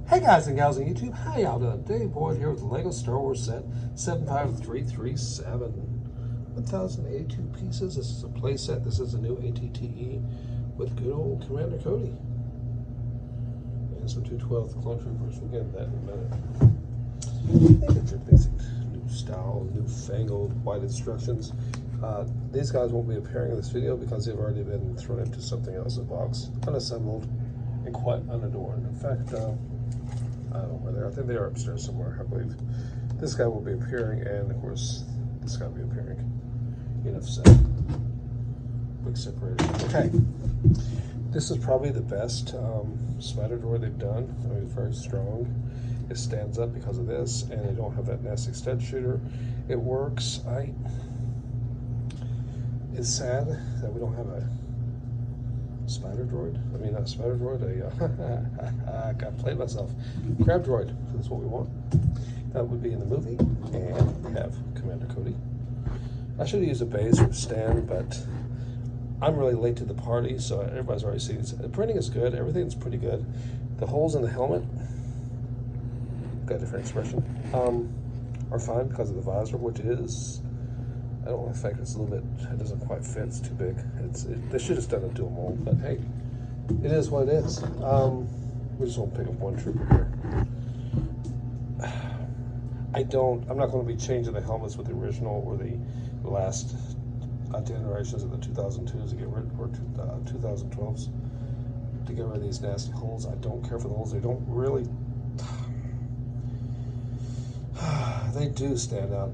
Hey guys and gals on YouTube, how y'all doing? Dave Boyd here with the LEGO Star Wars set 75337. 1,082 pieces. This is a play set. This is a new ATTE with good old Commander Cody. And some 212th Clone Troopers. We'll get into that in a minute. I think it's your basic new style, newfangled white instructions. These guys won't be appearing in this video because they've already been thrown into something else, a box, unassembled, and quite unadorned. In fact, I don't know where they are. I think they are upstairs somewhere, I believe. This guy will be appearing, and of course, this guy will be appearing. Enough said. Quick separation. Okay. This is probably the best spider droid they've done. I mean, it's very strong. It stands up because of this, and they don't have that nasty stud shooter. It works. It's sad that we don't have a spider droid. I mean, not a spider droid. I got played myself. Crab droid. That's what we want. That would be in the movie, and we have Commander Cody. I should have used a base or a stand, but I'm really late to the party, so everybody's already seen it. The printing is good. Everything's pretty good. The holes in the helmet, got a different expression, are fine because of the visor, which is, I don't know, the fact it's a little bit, it doesn't quite fit, it's too big. They should have done a dual mold, but hey, it is what it is. We just won't pick up one trooper here. I'm not going to be changing the helmets with the original or the last generations of the 2002s to get rid, or 2012s to get rid of these nasty holes. I don't care for the holes. They don't really, they do stand out.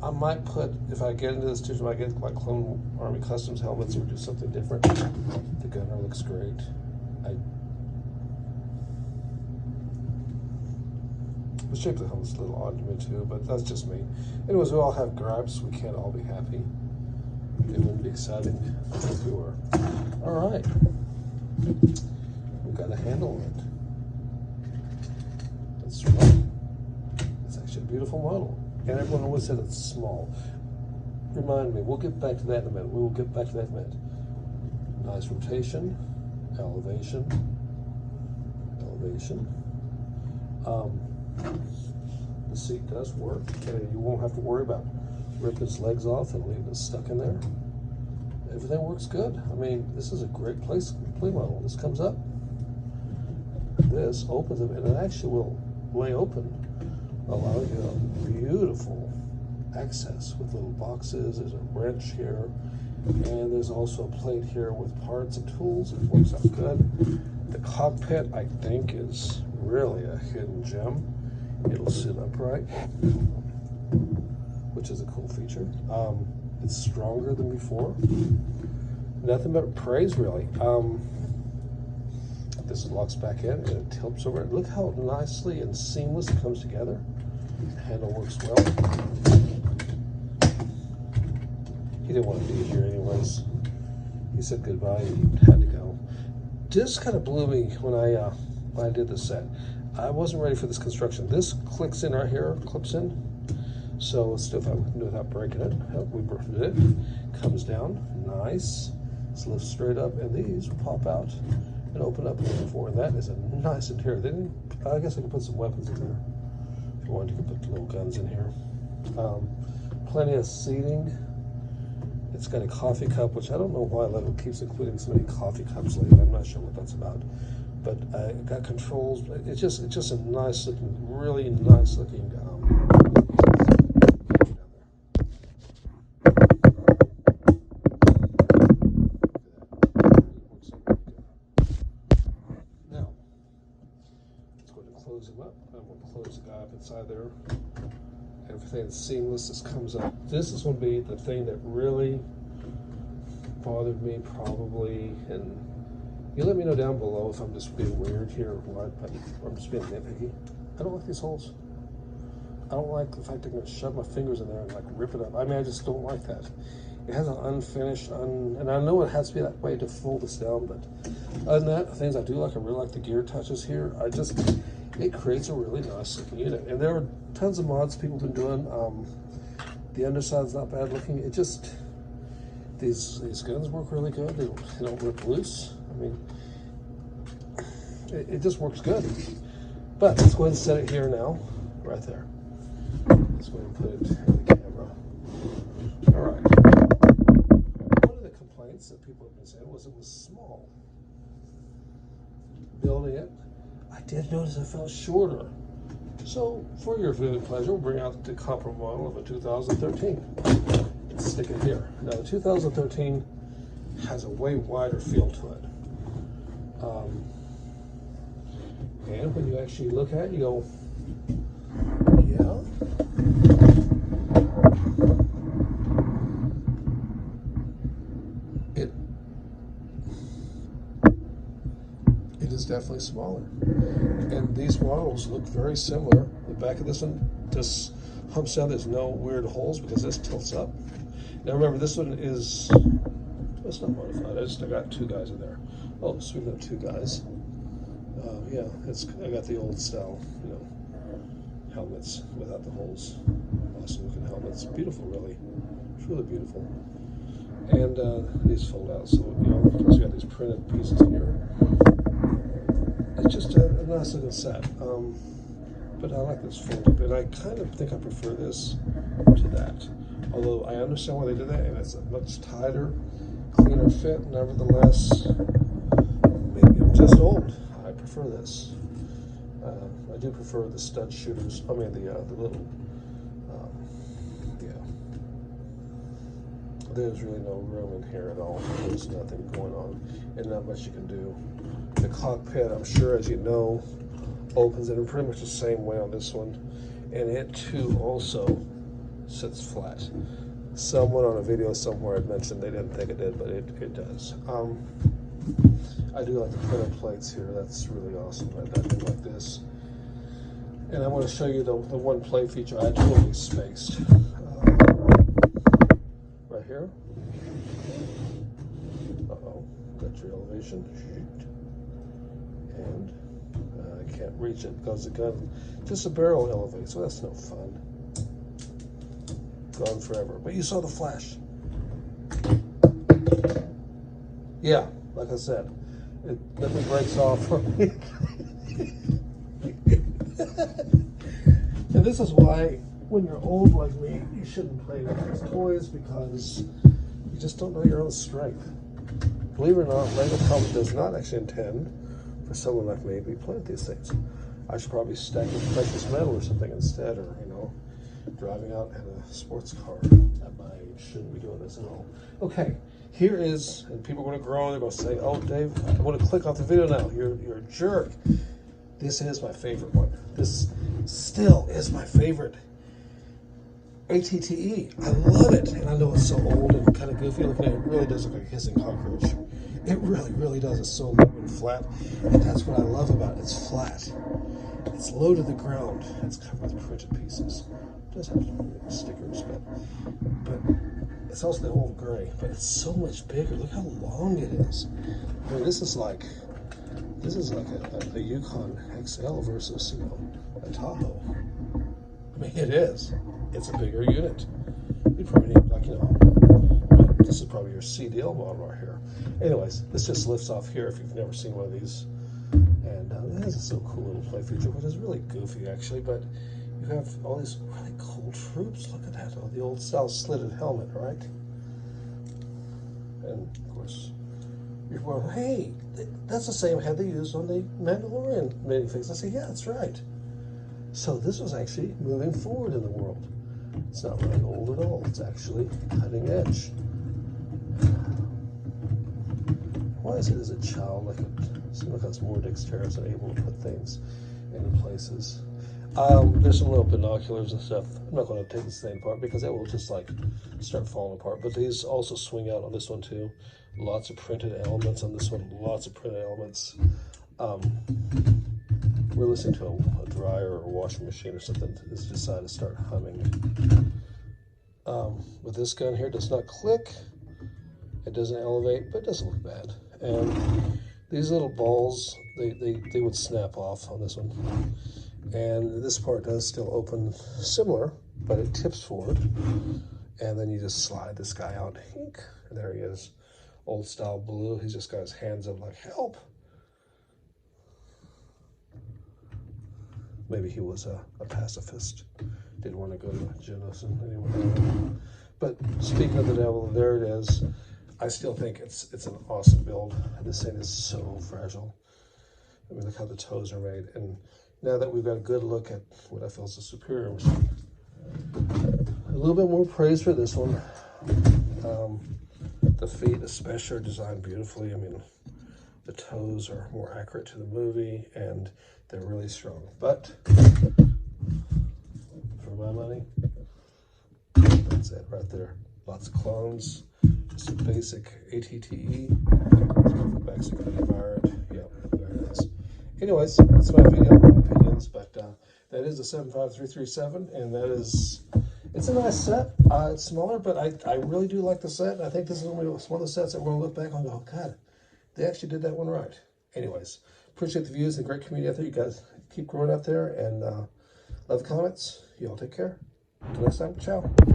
I might put, if I get into this too, I might get like Clone Army Customs helmets or do something different. The gunner looks great. The shape of the helmet's a little odd to me too, but that's just me. Anyways, we all have gripes. We can't all be happy. It wouldn't be exciting if we were. All right. We've got a handle on it. That's right. It's actually a beautiful model. And everyone always said it's small. Remind me, we'll get back to that in a minute. We will get back to that in a minute. Nice rotation, elevation. The seat does work, and you won't have to worry about ripping its legs off and leaving it stuck in there. Everything works good. I mean, this is a great play model. This comes up, this opens it, and it actually will lay open, allowing you a beautiful access with little boxes. There's a wrench here, and there's also a plate here with parts and tools. It works out good. The cockpit, I think, is really a hidden gem. It'll sit upright, which is a cool feature. It's stronger than before. Nothing but praise, really. This locks back in and it tilts over. Look how nicely and seamless it comes together. The handle works well. He didn't want to be here anyways. He said goodbye and he had to go. This kind of blew me when I did this set. I wasn't ready for this construction. This clicks in right here, clips in. So let's do it without breaking it. We broke it. Comes down, nice. It's lifted straight up, and these will pop out and open up like before. And that is a nice interior. I guess I could put some weapons in there. If you wanted, you could put little guns in here. Plenty of seating. It's got a coffee cup, which I don't know why LEGO keeps including so many coffee cups lately. I'm not sure what that's about. But it got controls. It's just a nice looking, really nice looking. Now, let's go ahead and close him up. I'm going to close the guy up inside there. Everything's seamless. This comes up. This is going to be the thing that really bothered me, probably, and. You let me know down below if I'm just being weird here or what, but I'm just being nitpicky. I don't like these holes. I don't like the fact I'm going to shove my fingers in there and like rip it up. I mean, I just don't like that. It has an unfinished, and I know it has to be that way to fold this down, but other than that, things I do like, I really like the gear touches here. It creates a really nice looking unit. And there are tons of mods people have been doing. The underside's not bad looking. It just, these guns work really good. They don't rip loose. I mean, it just works good. But let's go ahead and set it here now, right there. Let's go ahead and put it in the camera. All right. One of the complaints that people have been saying was it was small. Building it, I did notice it felt shorter. So for your viewing pleasure, we'll bring out the comparable model of a 2013. Let's stick it here. Now the 2013 has a way wider feel to it. And when you actually look at it, you go, yeah. It is definitely smaller. And these models look very similar. The back of this one just humps down. There's no weird holes because this tilts up. Now remember, this one is, it's not modified. I got two guys in there. Oh, speaking of two guys, yeah, I got the old style, you know, helmets without the holes. Awesome looking helmets. Beautiful, really. It's really beautiful. And these fold out, so you know, plus you got these printed pieces here. It's just a nice looking set. But I like this fold up, and I kind of think I prefer this to that. Although I understand why they did that, and it's a much tighter, cleaner fit. Nevertheless, maybe I'm just old. I prefer this. I do prefer the stud shooters. I mean the little, yeah. There's really no room in here at all. There's nothing going on, and not much you can do. The cockpit, I'm sure, as you know, opens it in pretty much the same way on this one, and it too also sits flat. Someone on a video somewhere had mentioned they didn't think it did, but it does. I do like the printed plates here. That's really awesome. I do like this. And I want to show you the one plate feature I totally spaced. Right here. Uh-oh, got your elevation. And I can't reach it because the gun, just the barrel elevates, so that's no fun. Gone forever. But you saw the flash. Yeah, like I said, nothing breaks off for me. And this is why, when you're old like me, you shouldn't play with these toys, because you just don't know your own strength. Believe it or not, Lego probably does not actually intend for someone like me to be playing these things. I should probably stack with precious metal or something instead, or, you know, driving out in a sports car. At my age, shouldn't be doing this at all. Okay, here is, and people are going to groan, they're going to say, oh, Dave, I want to click off the video now. You're a jerk. This is my favorite one. This still is my favorite ATTE. I love it. And I know it's so old and kind of goofy looking at it. It really does look like a hissing cockroach. It really, really does. It's so low and flat. And that's what I love about it. It's flat. It's low to the ground. It's covered with printed pieces. It does have stickers, but it's also the old gray. But it's so much bigger. Look how long it is. I mean, this is like a Yukon XL versus, you know, a Tahoe. I mean, it is. It's a bigger unit. You probably need, like, you know, this is probably your CDL model right here. Anyways, this just lifts off here if you've never seen one of these. And it has a so cool little play feature, which is really goofy, actually. But you have all these really cool troops. Look at that. Oh, the old style slitted helmet, right? And, of course, you're going, hey, that's the same head they used on the Mandalorian minifigs. I say, yeah, that's right. So this was actually moving forward in the world. It's not really old at all. It's actually cutting edge. Why is it as a child like it seems like it's more dexterous and able to put things in places? There's some little binoculars and stuff. I'm not going to take this thing apart because it will just like start falling apart. But these also swing out on this one too. Lots of printed elements on this one. Lots of printed elements. We're listening to a dryer or a washing machine or something. It's decided to start humming. With this gun here, it does not click. It doesn't elevate, but it doesn't look bad. And these little balls, they would snap off on this one. And this part does still open similar, but it tips forward. And then you just slide this guy out. And there he is. Old style blue. He's just got his hands up like, help. maybe he was a pacifist. Didn't want to go to genocide anyway. But speaking of the devil, there it is. I still think it's an awesome build. This thing is so fragile. I mean, look how the toes are made. And now that we've got a good look at what I feel is a superior machine, a little bit more praise for this one. The feet especially are designed beautifully. I mean, the toes are more accurate to the movie and they're really strong. But for my money, that's it right there. Lots of clones, just a basic ATTE, basic Virate. Yep, very nice. Anyways, that's my video, my opinions, but that is a 75337, and that is, it's a nice set. It's smaller, but I really do like the set. I think this is one of the sets that we're going to look back on and go, God, they actually did that one right. Anyways, appreciate the views and great community out there. You guys keep growing out there, and love the comments. You all take care. Until next time, ciao.